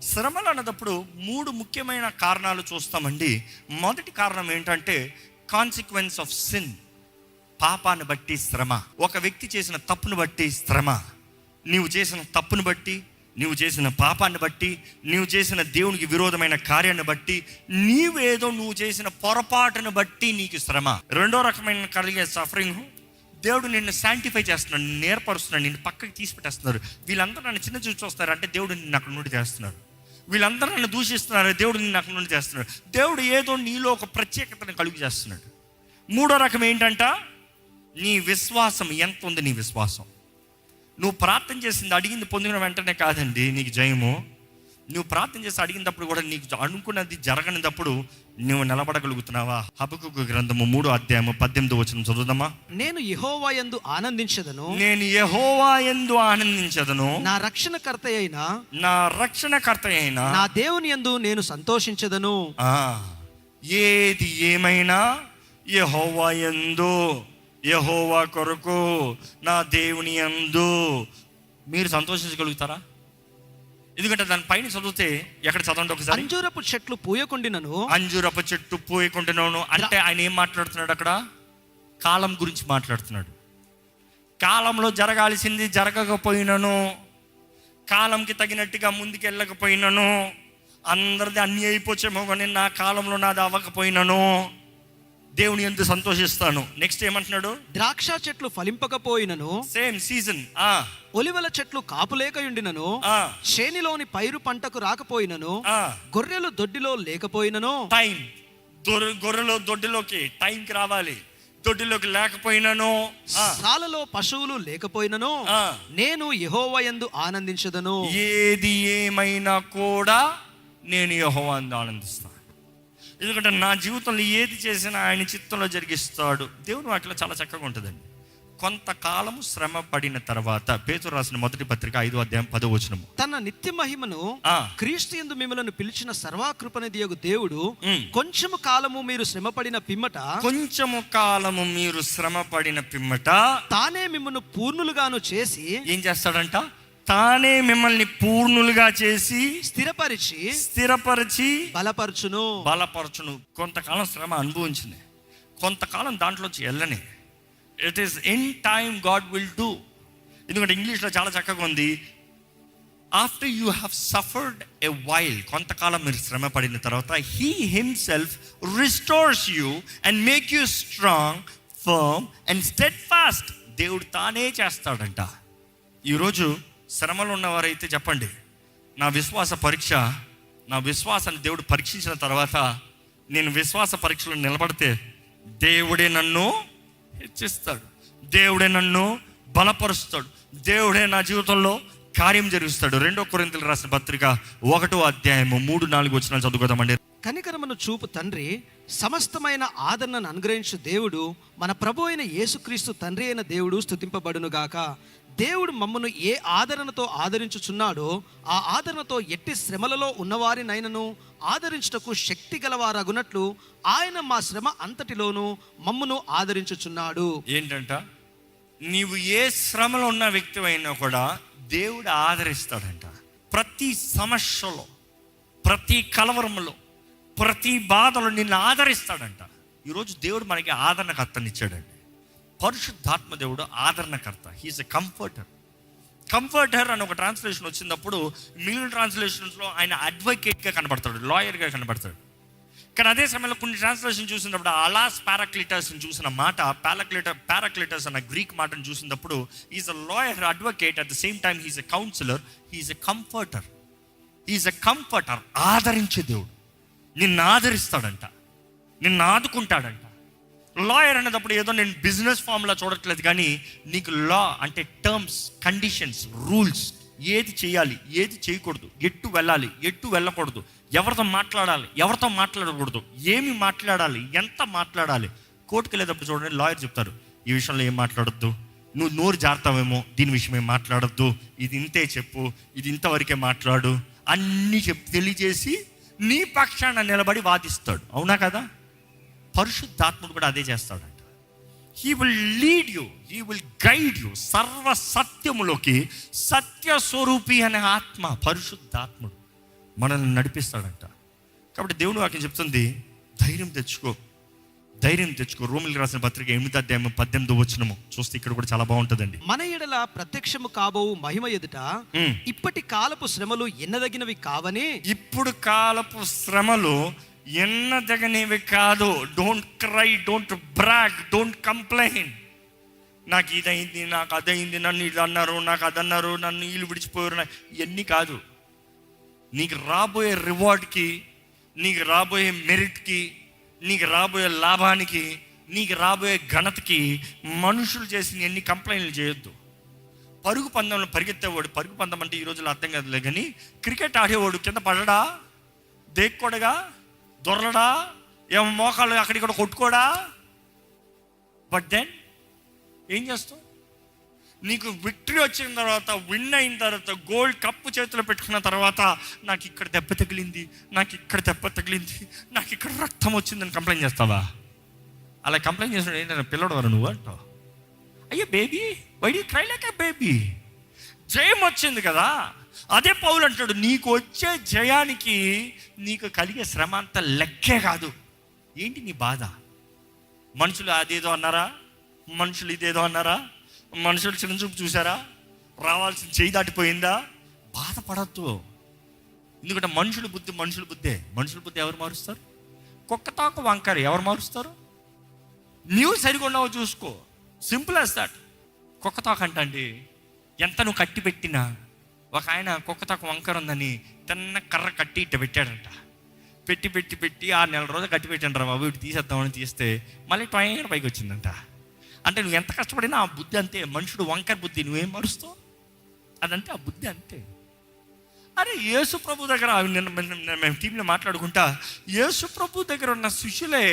శ్రమలు అన్నదప్పుడు 3 ముఖ్యమైన కారణాలు చూస్తామండి. మొదటి కారణం ఏంటంటే కాన్సిక్వెన్స్ ఆఫ్ సిన్. పాపాన్ని బట్టి శ్రమ. ఒక వ్యక్తి చేసిన తప్పును బట్టి శ్రమ. నీవు చేసిన తప్పును బట్టి, నీవు చేసిన పాపాన్ని బట్టి, నీవు చేసిన దేవునికి విరోధమైన కార్యాన్ని బట్టి, నువ్వు చేసిన పొరపాటును బట్టి నీకు శ్రమ. రెండో రకమైన కలిగే సఫరింగ్, దేవుడు నిన్ను శాంటిఫై చేస్తున్నాడు, నిన్ను ఏర్పరుస్తున్నాడు, నిన్ను పక్కకి తీసి పెట్టేస్తున్నారు. వీళ్ళందరూ నన్ను చిన్న చూసి చూస్తారు అంటే దేవుడు నిన్ను అక్కడ నుండి చేస్తున్నాడు. వీళ్ళందరూ నన్ను దూషిస్తున్నారు, దేవుడు నిన్ను అక్కడ నుండి చేస్తున్నాడు. దేవుడు ఏదో నీలో ఒక ప్రత్యేకతను కలుగు చేస్తున్నాడు. మూడో రకం ఏంటంట, నీ విశ్వాసం ఎంత ఉంది. నీ విశ్వాసం, నువ్వు ప్రార్థన చేసింది అడిగింది పొందిన వెంటనే కాదండి నీకు జయము. నువ్వు ప్రార్థన చేసి అడిగినప్పుడు కూడా నీకు అనుకున్నది జరగనినప్పుడు నువ్వు నిలబడగలుగుతున్నావా? హబక్కూకు గ్రంథము 3:18 చదువుదామా. నేను యెహోవా యందు ఆనందించదను, నేను యెహోవా యందు ఆనందించదను, నా రక్షణకర్త అయిన నా దేవుని యందు నేను సంతోషించదను. ఏది ఏమైనా యెహోవా యందు, యెహోవా కొరకు, నా దేవుని యందు మీరు సంతోషించగలుగుతారా? ఎందుకంటే దాని పైన చదివితే ఎక్కడ చదవండి ఒకసారి. అంజూరపు చెట్లు పూయకుండినను, అంజూరపు చెట్టు పూయకుండినను అంటే ఆయన ఏం మాట్లాడుతున్నాడు అక్కడ? కాలం గురించి మాట్లాడుతున్నాడు. కాలంలో జరగాల్సింది జరగకపోయినను, కాలంకి తగినట్టుగా ముందుకు వెళ్ళకపోయినను, అందరిది అన్నీ అయిపోచేమో కానీ నా కాలంలో నాది అవ్వకపోయినను దేవుని యందు సంతోషిస్తాను. నెక్స్ట్ ఏమంటున్నాడు? ద్రాక్ష చెట్లు ఫలింపకపోయినను, సేమ్ సీజన్. ఒలివల చెట్లు కాపులేకయుండినను, చేనిలోని పైరు పంటకు రాకపోయినను, గొర్రెలు దొడ్డిలో లేకపోయినను. టైం, గొర్రెలు దొడ్డిలోకి టైంకి రావాలి. దొడ్డిలోకి లేకపోయినను, సాలలో పశువులు లేకపోయినను, నేను యెహోవా యందు ఆనందించదను. ఏది ఏమైనా కూడా నేను యెహోవా యందు ఆనందిస్తాను. ఎందుకంటే నా జీవితంలో ఏది చేసినా ఆయన చిత్తంలో జరిగిస్తాడు. దేవుని వాక్యం చాలా చక్కగా ఉంటుందండి. కొంతకాలము శ్రమ పడిన తర్వాత, పేతురు రాసిన మొదటి పత్రిక 5:10 తన నిత్య మహిమను క్రీస్తు యందు మిమ్మల్ని పిలిచిన సర్వకృపనిధియగు దేవుడు కొంచెము కాలము మీరు శ్రమ పడిన పిమ్మట తానే మిమ్మల్ని పూర్ణులుగాను చేసి ఏం చేస్తాడంట? తానే మిమ్మల్ని పూర్ణులుగా చేసి స్థిరపరిచి బలపరచును. కొంతకాలం శ్రమ అనుభవించింది, కొంతకాలం దాంట్లోంచి వెళ్ళని. It is in time God will do. ఎందుకంటే ఇంగ్లీష్లో చాలా చక్కగా ఉంది, after you have suffered a while, కొంతకాలం మీరు శ్రమ పడిన తర్వాత he himself restores you and make you strong, firm and steadfast. దేవుడు తానే చేస్తాడంట. ఈరోజు శ్రమలు ఉన్నవారైతే చెప్పండి, నా విశ్వాసాన్ని దేవుడు పరీక్షించిన తర్వాత నేను విశ్వాస పరీక్షలో నిలబడితే దేవుడే నన్ను హెచ్చిస్తాడు, దేవుడే నన్ను బలపరుస్తాడు, దేవుడే నా జీవితంలో కార్యం జరిగిస్తాడు. 2 కొరింథీయులకు రాసిన పత్రిక 1:3-4 చదువుకోదామండి. కనికరమును చూపు తండ్రి, సమస్తమైన ఆదరణను అనుగ్రహించు దేవుడు, మన ప్రభు అయిన యేసుక్రీస్తు తండ్రి అయిన దేవుడు స్తుతింపబడును గాక. దేవుడు మమ్మను ఏ ఆదరణతో ఆదరించుచున్నాడో ఆ ఆదరణతో ఎట్టి శ్రమలలో ఉన్నవారినైనను ఆదరించుటకు శక్తి గలవారగునట్లు ఆయన మా శ్రమ అంతటిలోనూ మమ్మను ఆదరించుచున్నాడు. ఏంటంట? నీవు ఏ శ్రమలో ఉన్న వ్యక్తి అయినా కూడా దేవుడు ఆదరిస్తాడంట. ప్రతి సమస్యలో, ప్రతి కలవరంలో, ప్రతి బాధలో నిన్ను ఆదరిస్తాడంట. ఈరోజు దేవుడు మనకి ఆదరణకర్తనిచ్చాడండి. పరిశుద్ధాత్మ దేవుడు ఆదరణకర్త. హీఈస్ ఎ కంఫర్టర్ అని ఒక ట్రాన్స్లేషన్ వచ్చినప్పుడు మిగిలిన ట్రాన్స్లేషన్స్లో ఆయన అడ్వకేట్గా కనబడతాడు, లాయర్గా కనబడతాడు. కానీ అదే సమయంలో కొన్ని ట్రాన్స్లేషన్ చూసినప్పుడు అలాస్ పారాక్లిటస్ చూసిన మాట, పారాక్లిటస్ అన్న గ్రీక్ మాటను చూసినప్పుడు is a lawyer, advocate, at the same time he's a counsellor, he's a comforter. ఆదరించే దేవుడు నిన్ను ఆదరిస్తాడంట, నిన్ను ఆదుకుంటాడంట. లాయర్ అనేటప్పుడు ఏదో నేను బిజినెస్ ఫామ్లా చూడట్లేదు, కానీ నీకు లా అంటే టర్మ్స్, కండిషన్స్, రూల్స్, ఏది చేయాలి, ఏది చేయకూడదు, ఎట్టు వెళ్ళాలి, ఎట్టు వెళ్ళకూడదు, ఎవరితో మాట్లాడాలి, ఎవరితో మాట్లాడకూడదు, ఏమి మాట్లాడాలి, ఎంత మాట్లాడాలి. కోర్టుకు వెళ్ళేటప్పుడు చూడండి, లాయర్ చెప్తారు ఈ విషయంలో ఏం మాట్లాడొద్దు, నువ్వు నోరు జారుతావేమో, దీని విషయం ఏం మాట్లాడొద్దు, ఇది ఇంతే చెప్పు, ఇది ఇంతవరకే మాట్లాడు, అన్నీ తెలియజేసి నీ పక్షాన నిలబడి వాదిస్తాడు. అవునా కదా? పరిశుద్ధాత్ముడు కూడా అదే చేస్తాడంట. He will lead you, he will guide you సర్వ సత్యములోకి. సత్య స్వరూపి అనే ఆత్మ పరిశుద్ధాత్ముడు. మనల్ని నడిపిస్తాడంట. కాబట్టి దేవుని వాక్యం చెప్తుంది, ధైర్యం తెచ్చుకో. రోమీయులకు రాసిన పత్రిక 8:18 చూస్తే ఇక్కడ కూడా చాలా బాగుంటుందండి. మన ఎడల ప్రత్యక్షము కాబోవు మహిమ ఎదుట ఇప్పటి కాలపు శ్రమలు ఎన్నదగినవి కావని. ఇప్పుడు కాలపు శ్రమలు ఎన్నదగినవి కాదు. Don't cry, don't brag, don't complain. నాకు ఇదైంది, నాకు అదైంది, నన్ను ఇది అన్నారు, నాకు అదన్నారు, నన్ను వీళ్ళు విడిచిపోయారు, ఇవన్నీ కాదు. నీకు రాబోయే రివార్డ్కి, నీకు రాబోయే మెరిట్కి, నీకు రాబోయే లాభానికి, నీకు రాబోయే ఘనతకి మనుషులు చేసిన ఎన్ని కంప్లైంట్లు చేయొద్దు. పరుగు పందెంలో పరిగెత్తేవాడు, పరుగు పందెం అంటే ఈ రోజుల్లో అర్థం కాదులే కానీ, క్రికెట్ ఆడేవాడు కింద పడడా, దేక్కోడగా, దొరలడా, ఏమో మోకాలు అక్కడిక్కడ కొట్టుకోడా. బట్ దెన్ ఏం చేస్తావు? నీకు విక్టరీ వచ్చిన తర్వాత, విన్ అయిన తర్వాత, గోల్డ్ కప్పు చేతిలో పెట్టుకున్న తర్వాత, నాకు ఇక్కడ దెబ్బ తగిలింది, నాకు ఇక్కడ దెబ్బ తగిలింది, నాకు ఇక్కడ రక్తం వచ్చిందని కంప్లైంట్ చేస్తావా? అలా కంప్లైంట్ చేసిన ఏంటంటే పిల్లడు వారు నువ్వు అంటావు. అయ్యో baby, why do you cry like a baby? జయం వచ్చింది కదా. అదే పౌలు అంటాడు, నీకు వచ్చే జయానికి నీకు కలిగే శ్రమ అంత లెక్కే కాదు. ఏంటి నీ బాధ? మనుషులు అదేదో అన్నారా, మనుషులు ఇదేదో అన్నారా, మనుషులు చిన్న చూపు చూసారా, రావాల్సిన చేయి దాటిపోయిందా? బాధపడద్దు. ఎందుకంటే మనుషుల బుద్ధి ఎవరు మారుస్తారు? కుక్కతాకు వంకర ఎవరు మారుస్తారు? నీవు సరిగా ఉన్నావో చూసుకో. Simple as that. కుక్కతాకు అంటండి, ఎంత నువ్వు కట్టి పెట్టినా, ఒక ఆయన కుక్కతాకు వంకర ఉందని తన కర్ర కట్టి ఇట్ట పెట్టాడంట. పెట్టి 6 నెలల రోజులు కట్టి పెట్టాడు రా బాబు, ఇటు తీసేద్దామని తీస్తే మళ్ళీ ట్రైన్ పైకి వచ్చిందంట. అంటే నువ్వు ఎంత కష్టపడినా ఆ బుద్ధి అంతే. మనుషుడు వంకర బుద్ధి, నువ్వేం మారుస్తావు? అదంతే, ఆ బుద్ధి అంతే. అరే యేసు ప్రభు దగ్గర మేము టీంలో మాట్లాడుకుంటా, యేసు ప్రభు దగ్గర ఉన్న శిష్యులే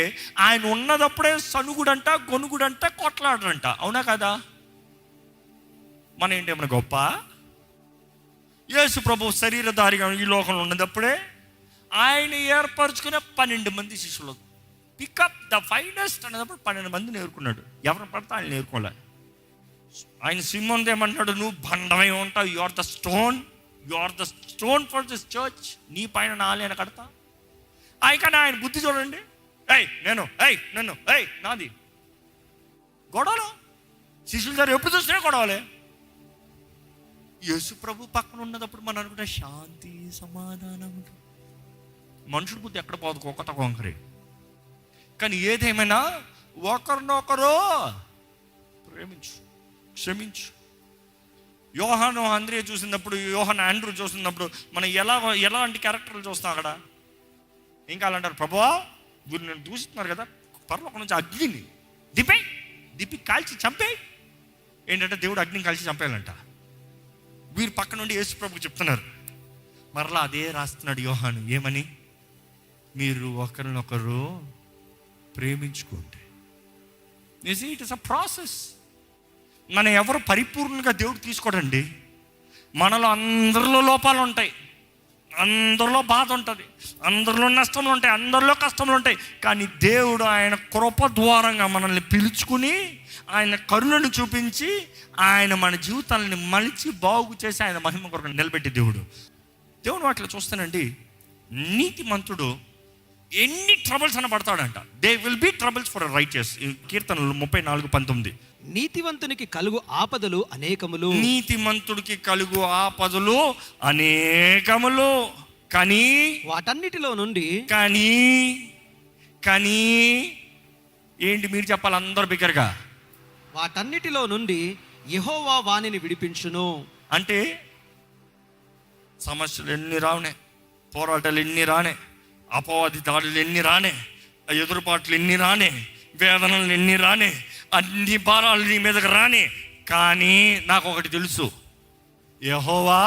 ఆయన ఉన్నదప్పుడే సనుగుడంట, గొనుగుడంట, కొట్లాడరంట. అవునా కదా? మన ఏంటి ఏమన్నా గొప్ప? యేసు ప్రభు శరీరధారిగా ఈ లోకంలో ఉన్నదప్పుడే ఆయన ఏర్పరచుకునే 12 మంది శిష్యులు, పికప్ ద ఫైనెస్ట్ అనేటప్పుడు 12 మందిని ఎదుర్కొన్నాడు. ఎవరు పడితే ఆయన ఎదుర్కోలే. ఆయన సింహం ఏమంటాడు, నువ్వు బండమై ఉంటావు, you are the stone for this church, నీ పైన నా ఆలయాన్ని కడతా. కానీ ఆయన బుద్ధి చూడండి, నన్ను నాది గొడవలు. శిష్యుల దగ్గర ఎప్పుడు చూసినా గొడవలే. యేసు ప్రభు పక్కన ఉన్నదప్పుడు మనం అనుకుంటే శాంతి సమాధానం. మనుషుల బుద్ధి ఎక్కడ పోదు, ఒక్క వంకరే. కానీ ఏదేమైనా ఒకరినొకరు ప్రేమించు, క్షమించు. యోహాను ఆంద్రే చూసినప్పుడు, యోహాను ఆండ్రూ చూసినప్పుడు మనం ఎలాంటి క్యారెక్టర్లు చూస్తాం అక్కడ? ఏం కావాలంటారు? ప్రభువా వీరు నేను దూషిస్తున్నారు కదా, పరలోకం నుంచి అగ్నిని దిప్పి కాల్చి చంపే. ఏంటంటే దేవుడు అగ్నిని కాల్చి చంపేయాలంట. వీరు పక్క నుండి యేసు ప్రభు చెప్తున్నారు. మరలా అదే రాస్తున్నాడు యోహాను, ఏమని? మీరు ఒకరినొకరు ప్రేమించుకోండి. It is a process. మనం ఎవరు పరిపూర్ణంగా దేవుడు తీసుకోడండి. మనలో అందరిలో లోపాలు ఉంటాయి, అందరిలో బాధ ఉంటుంది, అందరిలో నష్టములు ఉంటాయి, అందరిలో కష్టములు ఉంటాయి. కానీ దేవుడు ఆయన కృప ద్వారంగా మనల్ని పిలుచుకుని, ఆయన కరుణను చూపించి, ఆయన మన జీవితాలని మలిచి బాగు చేసి ఆయన మహిమ కొరకు నిలబెట్టి దేవుడు వాటిలో చూస్తానండి. నీతిమంతుడు ఎన్ని ట్రబుల్స్ అని పడతాడంట. They will be troubles for righteous. కీర్తనలు 34:19. నీతివంతునికి కలుగు ఆపదలు అనేకములు. నీతిమంతుడికి కలుగు ఆపదలు అనేకములు. కానీ వాటన్నిటిలో నుండి కానీ ఏంటి మీరు చెప్పాలి అందరూ బిగ్గరగా? వాటన్నిటిలో నుండి యెహోవా వానిని విడిపించును. అంటే సమస్యలు ఎన్ని రానే, పోరాటాలు ఎన్ని రానే, అపవాది దాడులు ఎన్ని రానే, ఎదురుపాట్లు ఎన్ని రానే, వేదనలు ఎన్ని రానే, అన్ని భారాలు నీ మీదకి రానే, కానీ నాకు ఒకటి తెలుసు, యెహోవా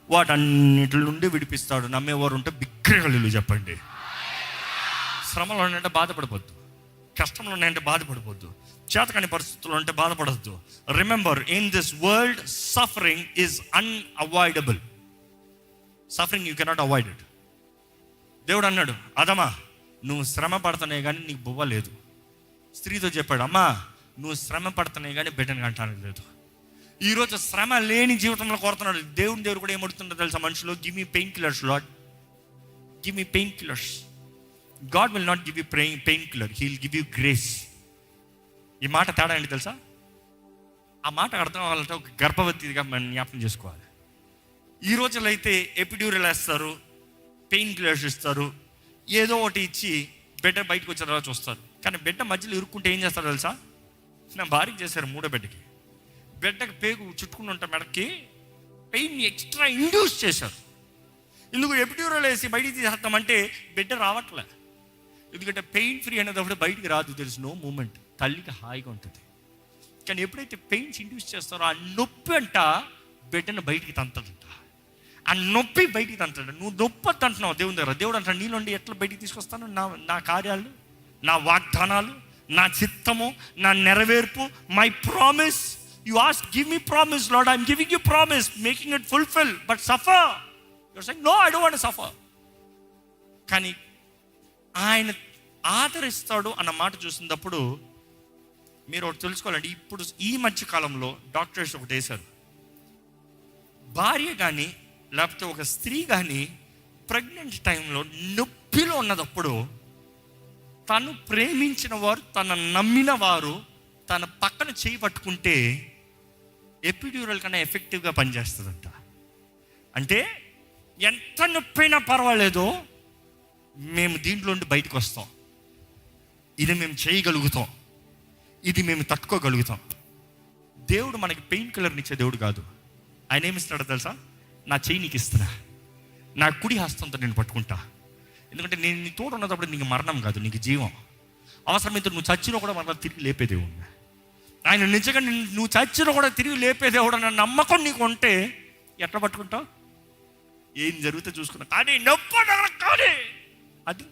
వాటన్నిటి నుండి విడిపిస్తాడు. నమ్మేవారు ఉంటే బిగ్గరగా చెప్పండి. శ్రమలో ఉన్నాయంటే బాధపడిపోద్దు, కష్టంలో ఉన్నాయంటే బాధపడిపోద్దు, చేతకాని పరిస్థితుల్లో ఉంటే బాధపడద్దు. Remember, in this world suffering is unavoidable. Suffering you cannot avoid it. దేవుడు అన్నాడు, అదమ్మా నువ్వు శ్రమ పడుతున్నాయి కానీ నీకు బువ్వ లేదు. స్త్రీతో చెప్పాడు, అమ్మా నువ్వు శ్రమ పడుతున్నాయి కానీ బిడ్డను కంటానికి లేదు. ఈరోజు శ్రమ లేని జీవితంలో కోరుతున్నాడు. దేవుడు కూడా ఏమడుతుందో తెలుసా? మనుషులు give me pain killers lord, give me pain killers. God will not give you pain killer, he will give you grace. ఈ మాట తేడా ఏంటి తెలుసా? ఆ మాట అర్థం అవ్వాలంటే ఒక గర్భవతిగా మనం జ్ఞాపకం చేసుకోవాలి. ఈ రోజుల్లో అయితే ఎపిడ్యూరల్ వేస్తారు, పెయిన్ కిల్లర్స్ ఇస్తారు, ఏదో ఒకటి ఇచ్చి బిడ్డ బయటకు వచ్చిన తర్వాత చూస్తారు. కానీ బిడ్డ మధ్యలో ఇరుక్కుంటే ఏం చేస్తారు తెలుసా? నా భార్యకి చేశారు మూడో బిడ్డకి పేగు చుట్టుకుని ఉంటాం, మెడకి పెయిన్ ఎక్స్ట్రా ఇండ్యూస్ చేశారు. ఇందుకు ఎపిడ్యూరల్ వేసి బయటికి తీసేస్తామంటే బిడ్డ రావట్లే. ఎందుకంటే పెయిన్ ఫ్రీ అనేటప్పుడు బయటికి రాదు, తెలుసు నో మూమెంట్, తల్లికి హాయిగా ఉంటుంది. కానీ ఎప్పుడైతే పెయిన్స్ ఇండ్యూస్ చేస్తారో ఆ నొప్పి అంట బిడ్డను బయటికి తంతదంట. ఆ నొప్పి బయటికి తంతాడు. నువ్వు నొప్పి అంటున్నావు దేవుని దగ్గర. దేవుడు అంటాడు, నీలోండి ఎట్లా బయటికి తీసుకొస్తాను నా కార్యాలు, నా వాగ్దానాలు, నా చిత్తము, నా నెరవేర్పు, my promise. You ask, give me promise Lord, I'm giving you promise, making it fulfil, but suffer. Your saying no, I don't want to suffer. కానీ ఆయన ఆదరిస్తాడు అన్న మాట చూసినప్పుడు మీరు ఒకటి తెలుసుకోవాలండి. ఇప్పుడు ఈ మధ్య కాలంలో డాక్టర్స్ ఒకటి వేశారు, భార్య కానీ లేకపోతే ఒక స్త్రీ కానీ ప్రెగ్నెంట్ టైంలో నొప్పిలో ఉన్నదప్పుడు తను ప్రేమించిన వారు, తన నమ్మిన వారు తన పక్కన చేయి పట్టుకుంటే ఎపిడ్యూరల్ కన్నా ఎఫెక్టివ్గా పనిచేస్తుందంట. అంటే ఎంత నొప్పైనా పర్వాలేదో మేము దీంట్లో నుండి బయటకు వస్తాం, ఇది మేము చేయగలుగుతాం, ఇది మేము తట్టుకోగలుగుతాం. దేవుడు మనకి పెయిన్ కిల్లర్ని ఇచ్చే దేవుడు కాదు. ఆయన ఏమిస్తున్నాడో తెలుసా? నా చెయ్యి నీకు ఇస్తున్నా, నా కుడి హస్తంతో నేను పట్టుకుంటా. ఎందుకంటే నేను నీ తోడు ఉన్నప్పుడు నీకు మరణం కాదు, నీకు జీవం. అవసరమైతే నువ్వు చచ్చినా కూడా మరలా తిరిగి లేపే దేవుడు ఆయన. నిజంగా నువ్వు చచ్చినా కూడా తిరిగి లేపే దేవుడు అన్న నమ్మకం నీకు ఉంటే ఎట్లా పట్టుకుంటావు? ఏం జరిగితే చూసుకున్నా, కానీ నొప్పి కానీ అది.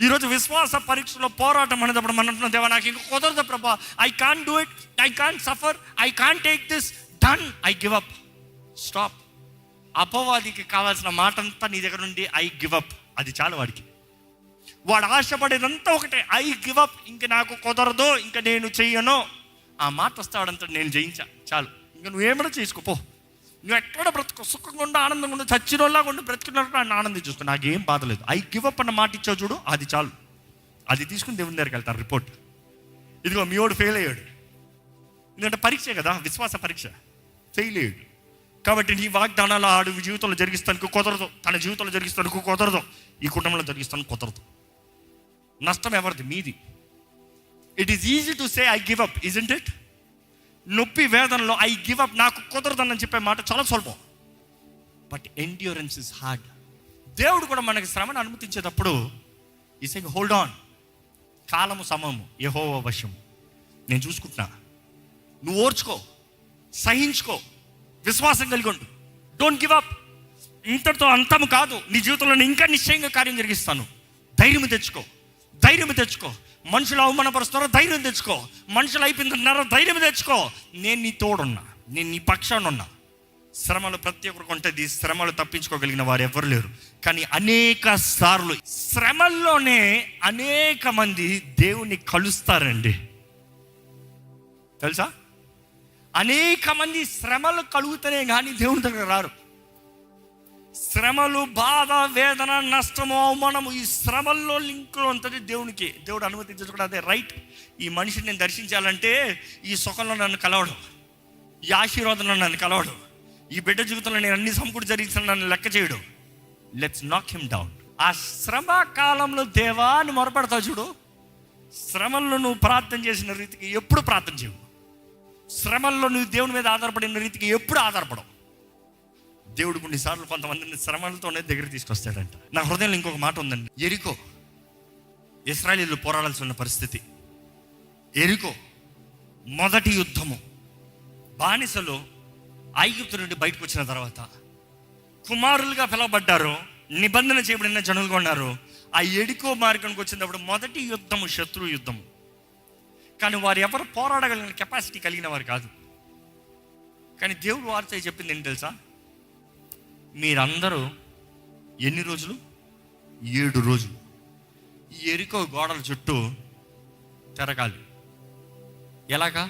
ఈరోజు విశ్వాస పరీక్షలో పోరాటం అనేటప్పుడు మనం అంటున్నాం, దేవా నాకు ఇంకా కుదరదు ప్రభా, I can't do it, I can't suffer, I can't take this, done, I give up, stop. అపవాదికి కావాల్సిన మాట అంతా నీ దగ్గర నుండి ఐ గివ్ అప్, అది చాలు వాడికి. వాడు ఆశపడేదంతా ఒకటే, ఐ గివ్ అప్, ఇంక నాకు కుదరదు, ఇంక నేను చెయ్యను. ఆ మాట వస్తాడంతా నేను జయించా, చాలు, ఇంక నువ్వేమైనా చేసుకోపో, నువ్వు ఎక్కడ బ్రతుకు, సుఖంగా ఉండి ఆనందంగా ఉండి చచ్చినోళ్ళగా ఉండి బ్రతుకున్నట్టు ఆయన ఆనందం చూసుకో, నాకేం బాధ లేదు. ఐ గివ్ అప్ అన్న మాట ఇచ్చావు చూడు, అది చాలు. అది తీసుకుని దేవుని దగ్గరికి వెళ్తారు రిపోర్ట్. ఇదిగో మీ వాడు ఫెయిల్ అయ్యాడు, ఎందుకంటే పరీక్షే కదా, విశ్వాస పరీక్ష. ఫెయిల్ అయ్యాడు కాబట్టి నీ వాగ్దానాలు ఆడు జీవితంలో జరిగిస్తానికి కుదరదు, తన జీవితంలో జరిగిస్తానికి కుదరదు, ఈ కుటుంబంలో జరిగిస్తానికి కుదరదు. నష్టం ఎవరిది? మీది. It is easy to say I give up, isn't it? నొప్పి వేదనలో ఐ గివ్ అప్, నాకు కుదరదని చెప్పే మాట చాలా స్వల్పం. But endurance is hard. దేవుడు కూడా మనకి శ్రమను అనుమతించేటప్పుడు ఈ సెయింగ్ హోల్డ్ ఆన్, కాలము సమము యెహోవా వశము, నేను చూసుకుంటున్నా, నువ్వు ఓర్చుకో, సహించుకో, విశ్వాసం కలిగి ఉండు, డోంట్ గివ్ అప్. ఇంతటితో అంతము కాదు, నీ జీవితంలో నేను ఇంకా నిశ్చయంగా కార్యం జరిగిస్తాను. ధైర్యం తెచ్చుకో, ధైర్యం తెచ్చుకో. మనుషులు అవమానపరుస్తున్నారో ధైర్యం తెచ్చుకో, మనుషులు అయిపోతున్నారో ధైర్యం తెచ్చుకో. నేను నీ తోడున్నా, నేను నీ పక్షాన్ని ఉన్నా. శ్రమలు ప్రతి ఒక్కరికి ఉంటుంది, శ్రమలు తప్పించుకోగలిగిన వారు ఎవరు లేరు. కానీ అనేక సార్లు శ్రమల్లోనే అనేక మంది దేవుణ్ణి కలుస్తారండి, తెలుసా? అనేక మంది శ్రమలు కలుగుతూనే కానీ దేవుని దగ్గర రారు. శ్రమలు, బాధ, వేదన, నష్టము, అవమానము, ఈ శ్రమల్లో లింకులో ఉంటుంది దేవునికి. దేవుడు అనుమతించదు కూడా అదే రైట్. ఈ మనిషిని నేను దర్శించాలంటే ఈ సుఖంలో నన్ను కలవడం, ఈ ఆశీర్వాదంలో నన్ను కలవడం, ఈ బిడ్డ జీవితంలో నేను అన్ని సమకూడి జరిగించిన నన్ను లెక్క చేయడం. లెట్స్ నాక్ హిమ్ డౌన్. ఆ శ్రమ కాలంలో దేవా అని మొరపెడతావు చూడు, శ్రమల్లో నువ్వు ప్రార్థన చేసిన రీతికి ఎప్పుడు ప్రార్థన చేయవు. శ్రమల్లో నువ్వు దేవుని మీద ఆధారపడిన రీతికి ఎప్పుడు ఆధారపడవు. దేవుడు కొన్నిసార్లు కొంతమందిని శ్రమలతోనే దగ్గర తీసుకొస్తాడంట. నా హృదయంలో ఇంకొక మాట ఉందండి. యెరికో, ఇశ్రాయేలీయులు పోరాడాల్సి ఉన్న పరిస్థితి. యెరికో మొదటి యుద్ధము, బానిసలు ఐగుప్తు నుండి బయటకు వచ్చిన తర్వాత కుమారులుగా పిలువబడ్డారు, నిబంధన చేయబడిన జనులుగా ఉన్నారు. ఆ యెరికో మార్గానికి వచ్చినప్పుడు మొదటి యుద్ధము శత్రు యుద్ధము. కానీ వారు ఎవరు పోరాడగలిగిన కెపాసిటీ కలిగిన వారు కాదు. కానీ దేవుడు వారితో చెప్పింది ఏంటి తెలుసా? మీరందరూ ఎన్ని రోజులు? 7 రోజులు ఈ యెరికో గోడల చుట్టూ తిరగాలి. ఎలాగా?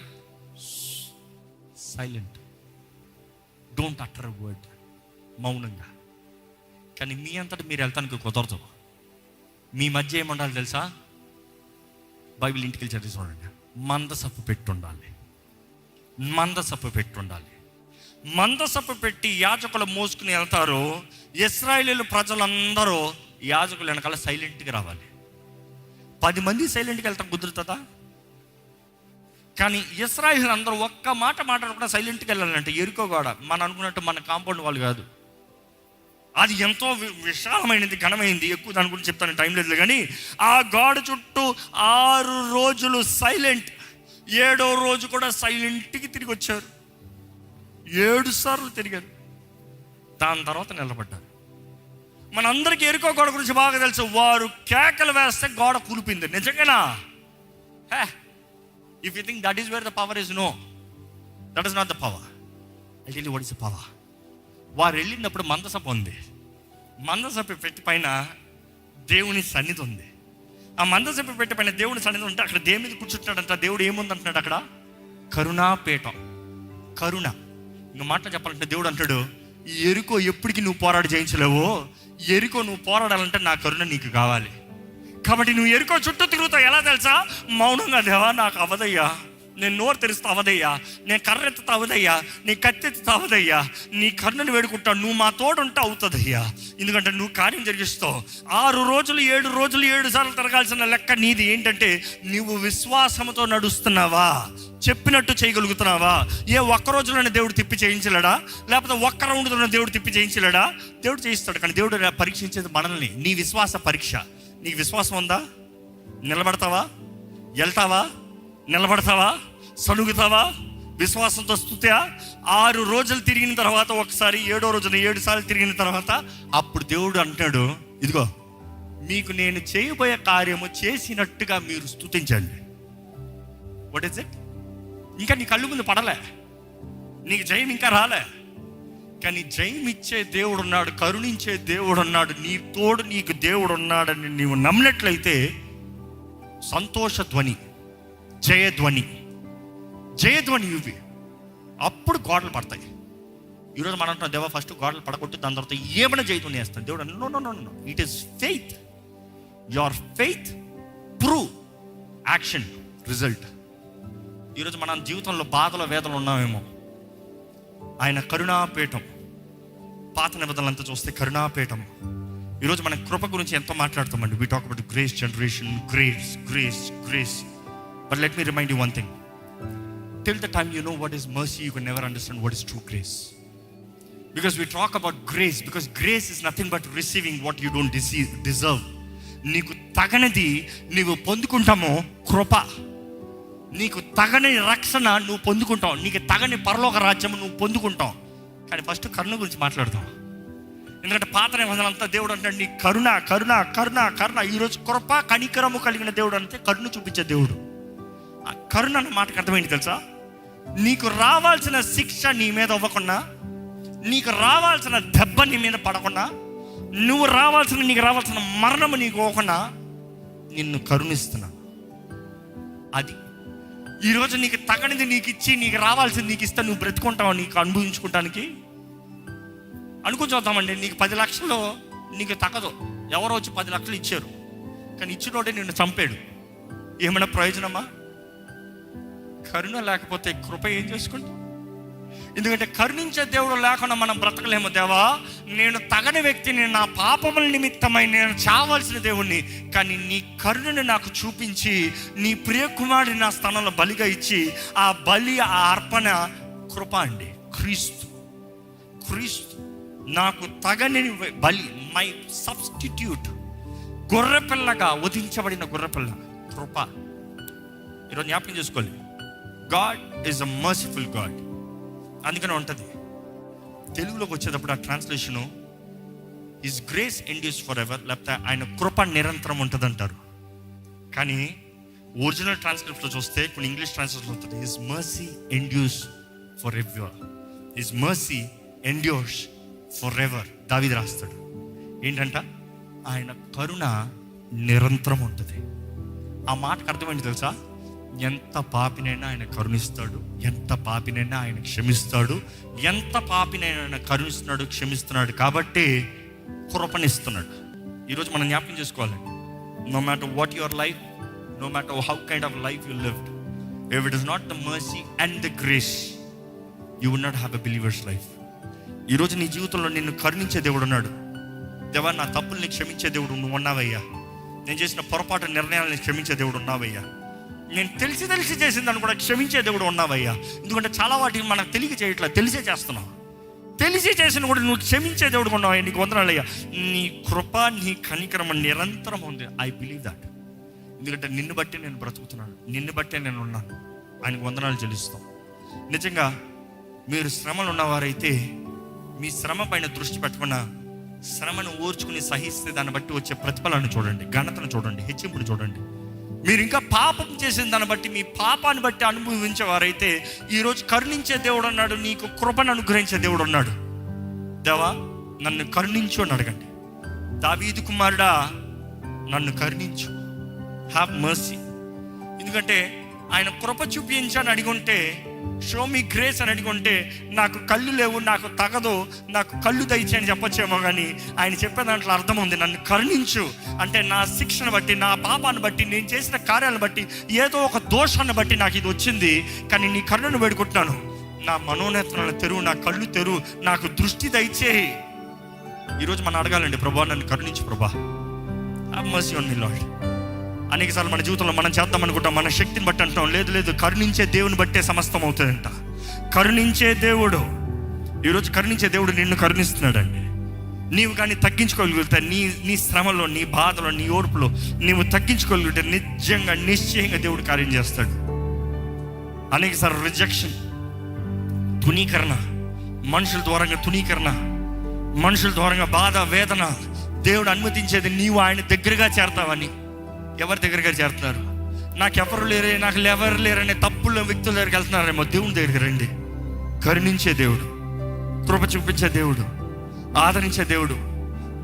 సైలెంట్, డోంట్ అటర్ వర్డ్, మౌనంగా. కానీ మీ అంతటా మీరు వెళ్తానికి కుదరదు. మీ మధ్య ఏముండాలి తెలుసా? బైబిల్ ఇంటికి వెళ్ళి చదివి చూడండి. మందసపు పెట్టుండాలి. మందసపు పెట్టుండాలి. మందసపు పెట్టి యాజకులు మోసుకుని వెళ్తారు. ఇశ్రాయేలు ప్రజలందరూ యాజకులు వెనకాల సైలెంట్గా రావాలి. 10 మంది సైలెంట్గా వెళ్తాం కుదురుతుందా? కానీ ఇశ్రాయేలు అందరూ ఒక్క మాట మాట్లాడకుండా సైలెంట్గా వెళ్ళాలంటే ఎరుకో గోడ మనం అనుకున్నట్టు మన కాంపౌండ్ వాళ్ళు కాదు. అది ఎంతో విశాలమైనది, ఘనమైంది. ఎక్కువ దాని గురించి చెప్తాను, టైం లేదు. కానీ ఆ గోడ చుట్టూ 6 రోజులు సైలెంట్. 7వ రోజు కూడా సైలెంట్కి తిరిగి వచ్చారు. 7 సార్లు తిరిగారు. దాని తర్వాత నిలబడ్డారు. మనందరికీ ఎరుకో గోడ గురించి బాగా తెలుసు. వారు కేకలు వేస్తే గోడ కూలిపోయింది. నిజంగానా? If you think that is where the power is, no, that is not the power. I tell you what is the power. వారు వెళ్ళినప్పుడు మందసపు ఉంది. మందసపు పెట్టి పైన దేవుని సన్నిధి ఉంది. ఆ మందసపు పెట్టి పైన దేవుని సన్నిధి ఉంటే అక్కడ దేవుని మీద కూర్చుంటాడంట. దేవుడు ఏముందంటున్నాడు అక్కడ? కరుణాపీఠం. కరుణ. ఇంకా మాట చెప్పాలంటే దేవుడు అంటాడు, ఈ ఎరుకో ఎప్పటికీ నువ్వు పోరాడి జయించలేవు. ఎరుకో నువ్వు పోరాడాలంటే నా కరుణ నీకు కావాలి. కాబట్టి నువ్వు ఎరుకో చుట్టూ తిరుగుతావు. ఎలా తెలుసా? మౌనంగా, దేవా నాకు అవదయ్యా, నేను నోరు తెరుస్తా అవదయ్యా, నేను కర్రెత్తుతా అవదయ్యా, నీ కత్తెత్తుతా అవదయ్యా, నీ కరుణను వేడుకుంటావు, నువ్వు మా తోడుంటే అవుతుందయ్యా, ఎందుకంటే నువ్వు కార్యం జరిగిస్తావు. 6 రోజులు 7 రోజులు 7 సార్లు తిరగాల్సిన లెక్క నీది. ఏంటంటే నువ్వు విశ్వాసంతో నడుస్తున్నావా, చెప్పినట్టు చేయగలుగుతున్నావా? ఒక్క రోజులోనే దేవుడు తిప్పి చేయించలేడా? లేకపోతే ఒక్క రౌండ్లోనే దేవుడు తిప్పి చేయించలేడా? దేవుడు చేయిస్తాడు. కానీ దేవుడు పరీక్షించేది మనల్ని. నీ విశ్వాస పరీక్ష. నీకు విశ్వాసం ఉందా? నిలబడతావా? వెళ్తావా? నిలబడతావా? సనుగుతావా? విశ్వాసంతో స్తుత్యా. 6 రోజులు తిరిగిన తర్వాత ఒకసారి, 7వ రోజున 7 సార్లు తిరిగిన తర్వాత అప్పుడు దేవుడు అంటాడు, ఇదిగో మీకు నేను చేయబోయే కార్యము చేసినట్టుగా మీరు స్తుతించండి. What is it? ఇంకా నీ కళ్ళు ముందు పడలే, నీకు జయం ఇంకా రాలే. కానీ జయం ఇచ్చే దేవుడు ఉన్నాడు, కరుణించే దేవుడు ఉన్నాడు, నీ తోడు నీకు దేవుడు ఉన్నాడని నీవు నమ్మినట్లయితే సంతోష ధ్వని, జయధ్వని, జయధ్వని ఇవి. అప్పుడు గోడలు పడతాయి. ఈరోజు మనం అంటున్నాం, దేవా ఫస్ట్ గోడలు పడగొట్టి దాని తర్వాత ఏమైనా జయధ్వని వేస్తాను. దేవుడు no no no no, it is faith. Your faith prove action result. ఈరోజు మన జీవితంలో బాధలో వేదనలు ఉన్నామేమో, ఆయన కరుణాపీఠం. పాత నిబంధనలంతా చూస్తే కరుణాపీఠం. ఈరోజు మన కృప గురించి ఎంతో మాట్లాడుతామండి. We talk about grace generation, grace grace grace. But let me remind you one thing. Till the time you know what is mercy, you can never understand what is true grace. Because we talk about grace, because grace is nothing but receiving what you don't deserve. నీకు తగనిది నీవు పొందుకుంటామో కృప. నీకు తగని రక్షణ నువ్వు పొందుకుంటావు, నీకు తగని పరలోక రాజ్యం నువ్వు పొందుకుంటావు. కానీ ఫస్ట్ కరుణ గురించి మాట్లాడతాం. ఎందుకంటే పాత నిబంధనలంతా దేవుడు అంటాడు నీ కరుణ కరుణ కరుణ కరుణ. ఈరోజు కృప కనికరము కలిగిన దేవుడు అంటే కరుణ చూపించే దేవుడు. ఆ కరుణ అన్న మాటకు అర్థమైంది తెలుసా? నీకు రావాల్సిన శిక్ష నీ మీద అవ్వకుండా, నీకు రావాల్సిన దెబ్బ నీ మీద పడకుండా, నీకు రావాల్సిన మరణము నీకు అవ్వకుండా నిన్ను కరుణిస్తున్నా. అది ఈరోజు నీకు తగనిది నీకు ఇచ్చి, నీకు రావాల్సింది నీకు ఇస్తే నువ్వు బ్రతుకుంటావు, నీకు అనుభవించుకుంటానికి అనుకుంటామండి. నీకు 10 లక్షలు నీకు తగదు. ఎవరో వచ్చి 10 లక్షలు ఇచ్చారు, కానీ ఇచ్చినోడే నిన్ను చంపాడు. ఏమైనా ప్రయోజనమా? కరుణ లేకపోతే కృప ఏం చేసుకుంటా? ఎందుకంటే కరుణించే దేవుడు లేకుండా మనం బ్రతకలేము. దేవా నేను తగని వ్యక్తిని, నా పాపముల నిమిత్తమై నేను చావాల్సిన దేవుణ్ణి, కానీ నీ కరుణని నాకు చూపించి నీ ప్రియకుమారుడిని నా స్థానంలో బలిగా ఇచ్చి, ఆ బలి, ఆ అర్పణ కృప అండి. క్రీస్తు నాకు తగని బలి, మై సబ్స్టిట్యూట్, గొర్రెపిల్లగా వధించబడిన గొర్రెపిల్ల కృప. ఈరోజు జ్ఞాపకం చేసుకోవాలి, God is a merciful God. అందుకనే ఉంటుంది తెలుగులోకి వచ్చేటప్పుడు ఆ translation his grace end use for ever, లేకపోతే ఆయన కృప నిరంతరం ఉంటుంది అంటారు. కానీ ఒరిజినల్ ట్రాన్స్క్రిప్ట్లో చూస్తే కొన్ని ఇంగ్లీష్ ట్రాన్స్లేషన్ ఉంటుంది his mercy end use for ever. His mercy endures for ever. దావీదు రాస్తాడు ఏంటంట, ఆయన కరుణ నిరంతరం ఉంటుంది. ఆ మాటకు అర్థమైంది తెలుసా? ఎంత పాపినైనా ఆయన కరుణిస్తాడు, ఎంత పాపినైనా ఆయన క్షమిస్తాడు, ఎంత పాపినైనా ఆయన కరుణిస్తున్నాడు, క్షమిస్తున్నాడు. కాబట్టి కృపనిస్తున్నాడు. ఈరోజు మనం జ్ఞాపకం చేసుకోవాలండి, no matter what your life, no matter how kind of life you lived, if it is not the mercy and the grace, you will not have a believer's life. ఈరోజు నీ జీవితంలో నిన్ను కరుణించే దేవుడు ఉన్నాడు. దేవా, నా తప్పుల్ని క్షమించే దేవుడు నువ్వు ఉన్నావయ్యా. నేను చేసిన పొరపాటు నిర్ణయాలను క్షమించే దేవుడు ఉన్నావయ్యా. నేను తెలిసి చేసిన దాన్ని కూడా క్షమించే దేవుడు ఉన్నావయ్యా. ఎందుకంటే చాలా వాటిని మనకు తెలియక చేయట్లేదు, తెలిసే చేస్తున్నావు. తెలిసి చేసిన కూడా నువ్వు క్షమించే దేవుడు ఉన్నావయ్యా. నీకు వందనాలయ్యా. నీ కృప, నీ కనికరం నిరంతరం ఉంది. I believe that. ఎందుకంటే నిన్ను బట్టి నేను బ్రతుకుతున్నాను, నిన్ను బట్టే నేను ఉన్నాను. ఆయనకు వందనాలు చెల్లిస్తాం. నిజంగా మీరు శ్రమలు ఉన్నవారైతే మీ శ్రమ పైన దృష్టి పెట్టకుండా శ్రమను ఓర్చుకుని సహిస్తే దాన్ని బట్టి వచ్చే ప్రతిఫలాన్ని చూడండి, ఘనతను చూడండి, హెచ్చింపును చూడండి. మీరు ఇంకా పాపం చేసిన దాన్ని బట్టి, మీ పాపాన్ని బట్టి అనుభవించేవారైతే ఈరోజు కరుణించే దేవుడు అన్నాడు, నీకు కృపను అనుగ్రహించే దేవుడు ఉన్నాడు. దేవా, నన్ను కరుణించు అని అడగండి. దావీదు కుమారుడా, నన్ను కరుణించు, హ్యావ్ మర్సీ. ఎందుకంటే ఆయన కృప చూపించని అడిగుంటే, షో మీ గ్రేస్ అని అడిగుంటే, నాకు కళ్ళు లేవు, నాకు తగదు, నాకు కళ్ళు దయచేయని అని చెప్పొచ్చేమో. కానీ ఆయన చెప్పే దాంట్లో అర్థం ఉంది. నన్ను కరుణించు అంటే నా శిక్షను బట్టి, నా పాపాన్ని బట్టి, నేను చేసిన కార్యాలను బట్టి, ఏదో ఒక దోషాన్ని బట్టి నాకు ఇది వచ్చింది. కానీ నీ కరుణను వేడుకుంటున్నాను. నా మనోనేత్రాలను తెరువు, నా కళ్ళు తెరువు, నాకు దృష్టి దయచేయి. ఈరోజు మనం అడగాలండి, ప్రభా నన్ను కరుణించు ప్రభా, have mercy on me lord. అనేకసార్లు మన జీవితంలో మనం చేద్దాం అనుకుంటాం, మన శక్తిని బట్టి అంటాం. లేదు, కరుణించే దేవుని బట్టే సమస్తం అవుతుందంట. కరుణించే దేవుడు, ఈరోజు కరుణించే దేవుడు నిన్ను కరుణిస్తున్నాడండి. నీవు కానీ తగ్గించుకోగలిగితే, నీ శ్రమలో, నీ బాధలో, నీ ఓర్పులో నీవు తగ్గించుకోగలిగితే నిజంగా నిశ్చయంగా దేవుడు కార్యం చేస్తాడు. అనేకసార్లు రిజెక్షన్, తునీకరణ, మనుషుల ద్వారంగా తునీకరణ, మనుషుల ద్వారంగా బాధ, వేదన దేవుడు అనుమతించేది నీవు ఆయన దగ్గరగా చేరతావని. ఎవరి దగ్గరగా చేరుతున్నారు? నాకెవరు లేరే, నాకు ఎవరు లేరనే తప్పుల వ్యక్తుల దగ్గరికి వెళ్తున్నారేమో. దేవుని దగ్గరికి రండి. కరుణించే దేవుడు, కృప చూపించే దేవుడు, ఆదరించే దేవుడు,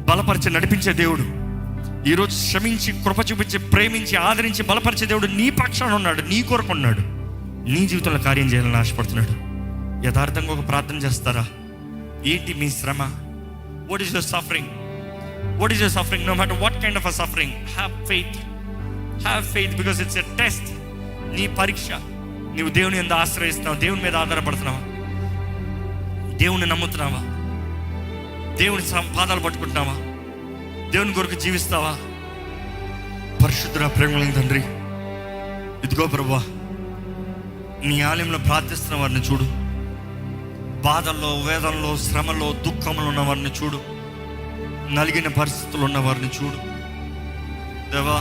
బలపరిచి నడిపించే దేవుడు, ఈరోజు క్షమించి, కృప చూపించి, ప్రేమించి, ఆదరించి, బలపరిచే దేవుడు నీ పక్షాన ఉన్నాడు, నీ కొరకు ఉన్నాడు. నీ జీవితంలో కార్యం చేయాలని ఆశపడుతున్నాడు. యథార్థంగా ఒక ప్రార్థన చేస్తారా? ఏంటి మీ శ్రమ? What is your suffering? What is your suffering? No matter what kind of a suffering, have faith. Have faith because it's a test. నీ పరీక్ష. నీవు దేవుని యందు ఆశ్రయిస్తున్నావు, దేవుని మీద ఆధారపడుతున్నావా, దేవుని నమ్ముతున్నావా, దేవుని పాదాలు పట్టుకుంటున్నావా, దేవుని కొరకు జీవిస్తావా? పరిశుద్ధుడా, ప్రేమగల తండ్రి, ఇదిగో ప్రభువా, నీ ఆలయంలో ప్రార్థిస్తున్న వారిని చూడు. బాధల్లో, వేదనలో, శ్రమలో, దుఃఖంలో ఉన్న వారిని చూడు. నలిగిన పరిస్థితులు ఉన్న వారిని చూడు. దేవా,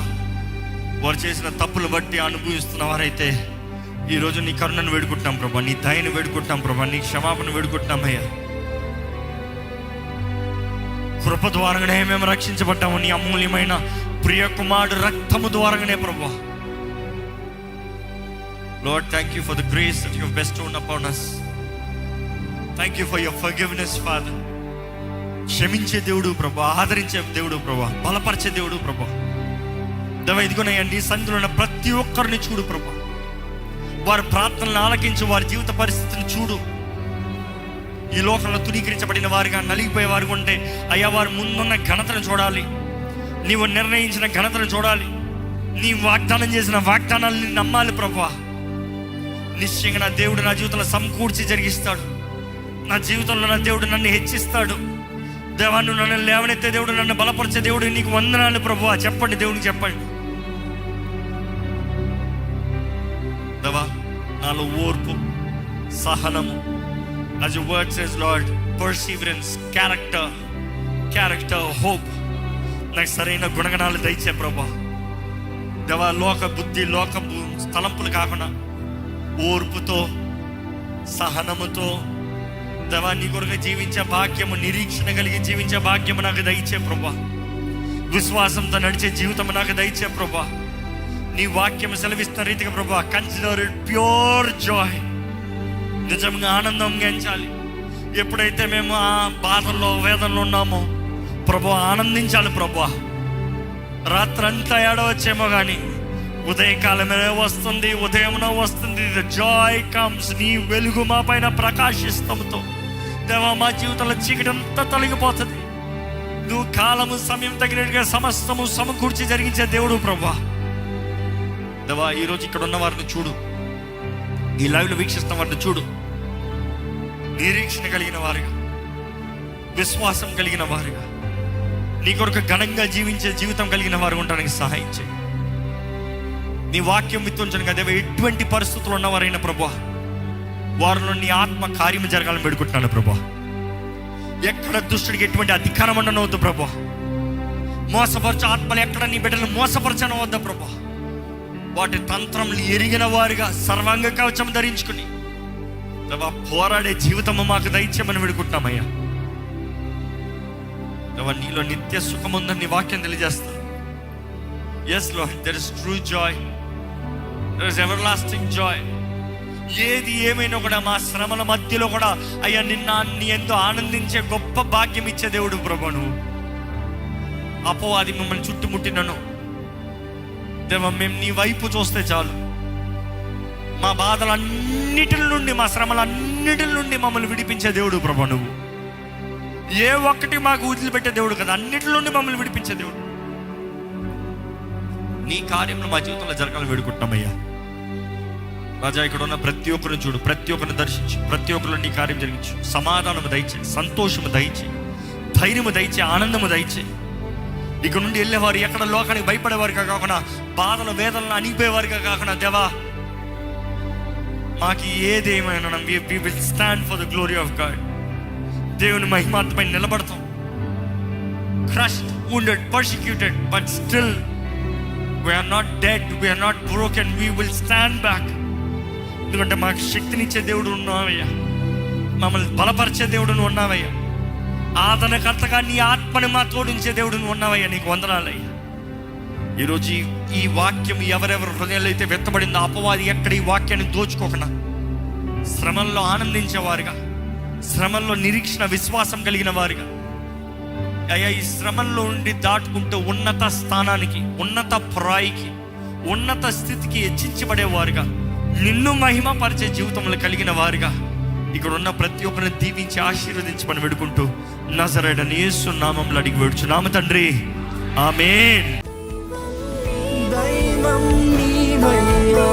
వారు చేసిన తప్పులు బట్టి అనుభవిస్తున్న వారైతే ఈరోజు నీ కరుణను వేడుకుంటున్నాం ప్రభా, నీ దయను వేడుకుంటున్నాం ప్రభా, నీ క్షమాపణ వేడుకుంటున్నాం అయ్యా. కృప ద్వారానే మేము రక్షించబడ్డాము, నీ అమూల్యమైన ప్రియ కుమారుడు రక్తము ద్వారానే ప్రభా. Lord, thank you for the grace that you have bestowed upon us. Thank you for your forgiveness, Father. క్షమించే దేవుడు ప్రభా, ఆదరించే దేవుడు ప్రభా, బలపరిచే దేవుడు ప్రభా. దేవా, ఇదిగోనయ్యండి, సంధిలో ఉన్న ప్రతి ఒక్కరిని చూడు ప్రభా. వారి ప్రార్థనలు ఆలకించు, వారి జీవిత పరిస్థితిని చూడు. ఈ లోకంలో తునీకరించబడిన వారిగా, నలిగిపోయే వారిగా ఉంటే అయ్యా, వారి ముందున్న ఘనతను చూడాలి, నీవు నిర్ణయించిన ఘనతను చూడాలి, నీ వాగ్దానం చేసిన వాగ్దానాన్ని నమ్మాలి ప్రభా. నిశ్చయంగా నా దేవుడు నా జీవితంలో సమకూర్చి జరిగిస్తాడు. నా జీవితంలో నా దేవుడు నన్ను హెచ్చిస్తాడు. దేవా, నువ్వు నన్ను లేవనెత్తే దేవుడు, నన్ను బలపరిచే దేవుడు, నీకు వందనాలు ప్రభువా. చెప్పండి, దేవుడికి చెప్పండి. దేవా, నాలో ఓర్పు, సహనము, as your word says Lord, perseverance, character, hope, నాకు సరైన గుణగణాలు దయచే ప్రభా. దేవా, లోక బుద్ధి, లోక తలంపులు కాకుండా ఓర్పుతో, సహనముతో దేవా, నీ కొరకు జీవించే భాగ్యము, నిరీక్షణ కలిగి జీవించే భాగ్యము నాకు దయచే ప్రభా. విశ్వాసంతో నడిచే జీవితం నాకు దయచే ప్రభా. నీ వాక్యం సెలవిస్తున్న రీతిగా ప్రభా, కన్సిడర్ ఇట్ ప్యూర్ జాయ్. నిజంగా ఆనందం గెంచాలి. ఎప్పుడైతే మేము ఆ బాధల్లో, వేదనలో ఉన్నామో ప్రభా, ఆనందించాలి ప్రభా. రాత్రంతా ఏడవచ్చేమో కానీ ఉదయకాలమే వస్తుంది, ఉదయమున వస్తుంది. The Joy comes. నీ వెలుగు మా పైన ప్రకాశిస్తాముతో దేవా, మా జీవితంలో చీకటి అంతా తొలగిపోతుంది. నువ్వు కాలము సమయం తగినట్టుగా సమస్తము సమకూర్చి జరిగించే దేవుడు ప్రభువా. దేవా, ఈరోజు ఇక్కడ ఉన్న వారిని చూడు, ఈ లైవ్లో వీక్షిస్తున్న వారిని చూడు. నిరీక్షణ కలిగిన వారుగా, విశ్వాసం కలిగిన వారుగా, నీ కొరకు ఘనంగా జీవించే జీవితం కలిగిన వారు ఉండడానికి సహాయం చేయి. నీ వాక్యం విత్తుంచను కదా, ఎటువంటి పరిస్థితులు ఉన్నవారైనా ప్రభువా, వారిలో నీ ఆత్మ కార్యము జరగాలని పెడుకుంటున్నాను ప్రభువా. ఎక్కడ దుష్టుడికి ఎటువంటి అధికారం ఉండనవద్దు ప్రభువా. మోసపరచు ఆత్మలు ఎక్కడ నీ బిడ్డలు మోసపరచనవద్దు ప్రభువా. వాటి తంత్రములు ఎరిగిన వారుగా సర్వాంగ కవచం ధరించుకుని దేవా పోరాడే జీవితము మాకు దయచేయమని పెడుకుంటున్నామయ్యా. దేవా, నీలో నిత్య సుఖం ఉందని నీ వాక్యం తెలియజేస్తుంది. Yes Lord, there is true joy, there is everlasting joy. ఏది ఏమైనా కూడా మా శ్రమల మధ్యలో కూడా అయ్యా నీ ఎంతో ఆనందించే గొప్ప భాగ్యం ఇచ్చే దేవుడు ప్రభు. నువ్వు అపవాది మిమ్మల్ని చుట్టుముట్టినను దేవా, మేము నీ వైపు చూస్తే చాలు. మా బాధలన్నిటి నుండి, మా శ్రమలన్నిటి నుండి మమ్మల్ని విడిపించే దేవుడు ప్రభు. నువ్వు ఏ ఒక్కటి మాకు వదిలిపెట్టే దేవుడు కదా, అన్నిటి నుండి మమ్మల్ని విడిపించే దేవుడు. నీ కార్యంలో మా జీవితంలో జరగాలని వేడుకుంటున్నామయ్యా. రాజా, ఇక్కడ ఉన్న ప్రతి ఒక్కరిని చూడు, ప్రతి ఒక్కరిని దర్శించు, ప్రతి ఒక్కరిలో నీ కార్యం జరిగించు. సమాధానము దయచే, సంతోషము దయచే, ధైర్యము దయచే, ఆనందము దయచే. ఇక్కడ నుండి వెళ్ళేవారు ఎక్కడ లోకానికి భయపడేవారుగా కాకుండా, బాధల వేదనలు అణిగిపోయేవారుగా కాకుండా దేవా, మాకు ఏదేమైనా we will stand for the glory of God. దేవుని మహిమార్థమై నిలబడతాం. Crushed, wounded, persecuted, but still we are not dead, we are not broken, we will stand back. ఎందుకంటే మాకు శక్తినిచ్చే దేవుడు ఉన్నావయ్యా, మమ్మల్ని బలపరిచే దేవుడు నువ్వు ఉన్నావయ్యా, ఆదరణకర్తగా నీ ఆత్మని మా తోడించే దేవుడు నువ్వు ఉన్నావయ్యా. నీకు వందనాలయ్యా. ఈరోజు ఈ వాక్యం ఎవరెవరి హృదయాల్లో అయితే వెత్తబడిందో, అపవాది ఎక్కడ ఈ వాక్యాన్ని దోచుకోకుండా శ్రమల్లో ఆనందించేవారుగా, శ్రమల్లో నిరీక్షణ విశ్వాసం కలిగిన వారుగా అయ్యా, ఈ శ్రమల్లో ఉండి దాటుకుంటూ ఉన్నత స్థానానికి, ఉన్నత ప్రాయికి, ఉన్నత స్థితికి హెచ్చించబడేవారుగా, నిన్ను మహిమపరిచే జీవితంలో కలిగిన వారుగా ఇక్కడ ఉన్న ప్రతి ఒక్కరిని దీవించి ఆశీర్వదించమని వేడుకుంటూ నజరేయుడైన యేసు నామములో అడిగి వేడుచున్నాము తండ్రి, ఆమేన్. దైవం నీవయ్యా.